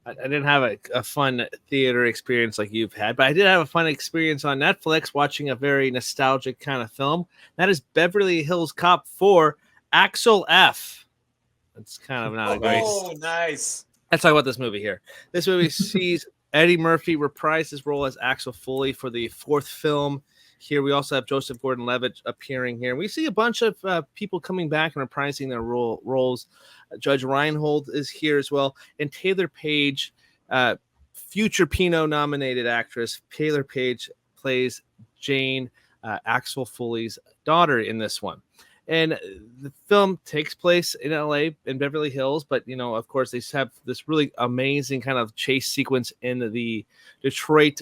I didn't have a fun theater experience like you've had, but I did have a fun experience on Netflix watching a very nostalgic kind of film. That is Beverly Hills Cop 4, Axel F. It's kind of not a great. Oh, nice. Let's talk about this movie here. This movie sees Eddie Murphy reprise his role as Axel Foley for the fourth film. Here we also have Joseph Gordon-Levitt appearing here. We see a bunch of people coming back and reprising their roles. Judge Reinhold is here as well, and Taylor Page, future Pinot nominated actress. Taylor Page plays Jane, Axel Foley's daughter in this one. And the film takes place in LA, in Beverly Hills, but of course, they have this really amazing kind of chase sequence in the Detroit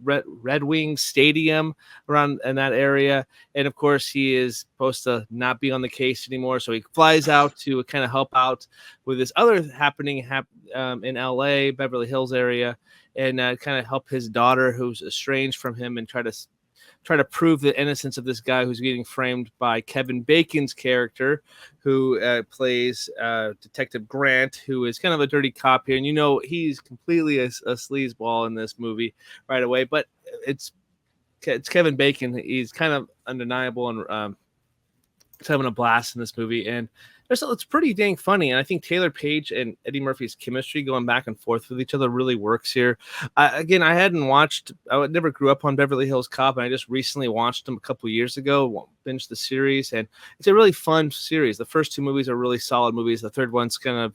Red Wings Stadium around in that area. And of course, he is supposed to not be on the case anymore, so he flies out to kind of help out with this other happening in LA, Beverly Hills area, and kind of help his daughter, who's estranged from him, and try to prove the innocence of this guy who's getting framed by Kevin Bacon's character, who plays Detective Grant, who is kind of a dirty cop here. And he's completely a sleazeball in this movie right away. But it's Kevin Bacon. He's kind of undeniable, and he's having a blast in this movie. And it's pretty dang funny. And I think Taylor Page and Eddie Murphy's chemistry going back and forth with each other really works here. I never grew up on Beverly Hills Cop, and I just recently watched them a couple years ago, binged the series, and it's a really fun series. The first two movies are really solid movies. The third one's kind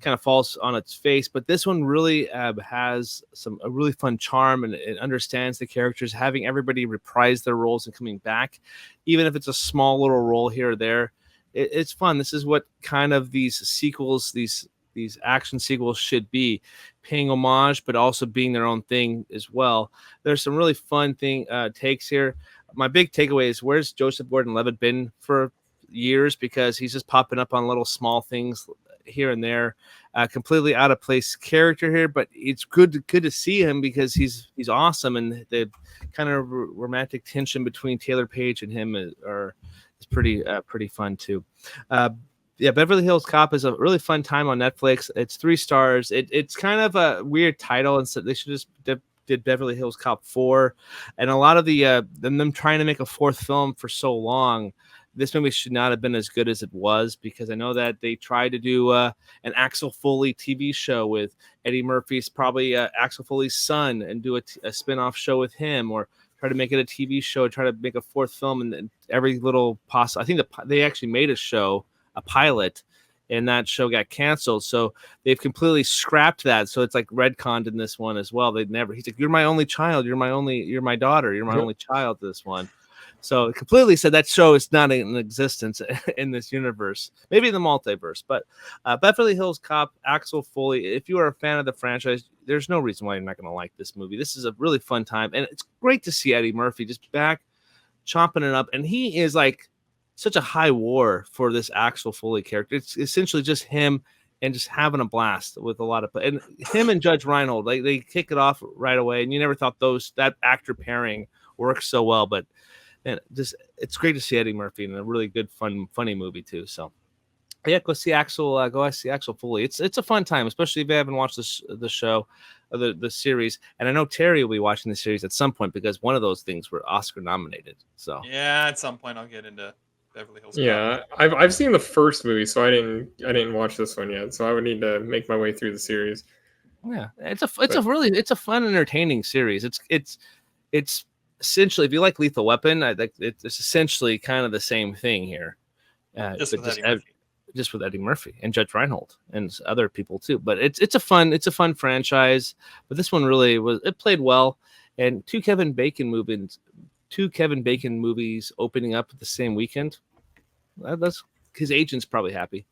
of falls on its face, but this one really has a really fun charm, and it understands the characters, having everybody reprise their roles and coming back, even if it's a small little role here or there. It's fun. This is what kind of these sequels, these action sequels should be, paying homage, but also being their own thing as well. There's some really fun takes here. My big takeaway is, where's Joseph Gordon-Levitt been for years? Because he's just popping up on little small things here and there. Completely out of place character here, but it's good to see him because he's awesome, and the kind of romantic tension between Taylor Page and him is pretty fun too. Beverly Hills Cop is a really fun time on Netflix. It's 3 stars. It's kind of a weird title, and so they should just did Beverly Hills Cop 4, and a lot of them trying to make a fourth film for so long. This movie should not have been as good as it was, because I know that they tried to do an Axel Foley TV show with Eddie Murphy's probably Axel Foley's son, and do a spin-off show with him, or try to make it a TV show, try to make a fourth film, and every little possible. I think they actually made a pilot, and that show got canceled. So they've completely scrapped that. So it's like retconned in this one as well. He's like, you're my only child. You're my daughter. You're my only child to this one. So it completely said that show is not in existence in this universe, maybe in the multiverse. But Beverly Hills Cop, Axel Foley, if you are a fan of the franchise, there's no reason why you're not going to like this movie. This is a really fun time, and it's great to see Eddie Murphy just back chomping it up. And he is like such a high war for this Axel Foley character. It's essentially just him and just having a blast with a lot of, and him and Judge Reinhold, they kick it off right away. And you never thought that actor pairing works so well, but it's great to see Eddie Murphy in a really good, funny movie too. So yeah, go see Axel Foley. It's a fun time, especially if you haven't watched the show, or the series. And I know Terry will be watching the series at some point, because one of those things were Oscar nominated. So yeah, at some point I'll get into Beverly Hills Cop. Yeah, I've seen the first movie, so I didn't watch this one yet. So I would need to make my way through the series. Yeah, it's a fun, entertaining series. It's essentially, if you like Lethal Weapon, it's essentially kind of the same thing here, just with Eddie Murphy and Judge Reinhold and other people too. But it's a fun franchise. But this one really it played well, and two Kevin Bacon movies opening up the same weekend. That's his agent's probably happy.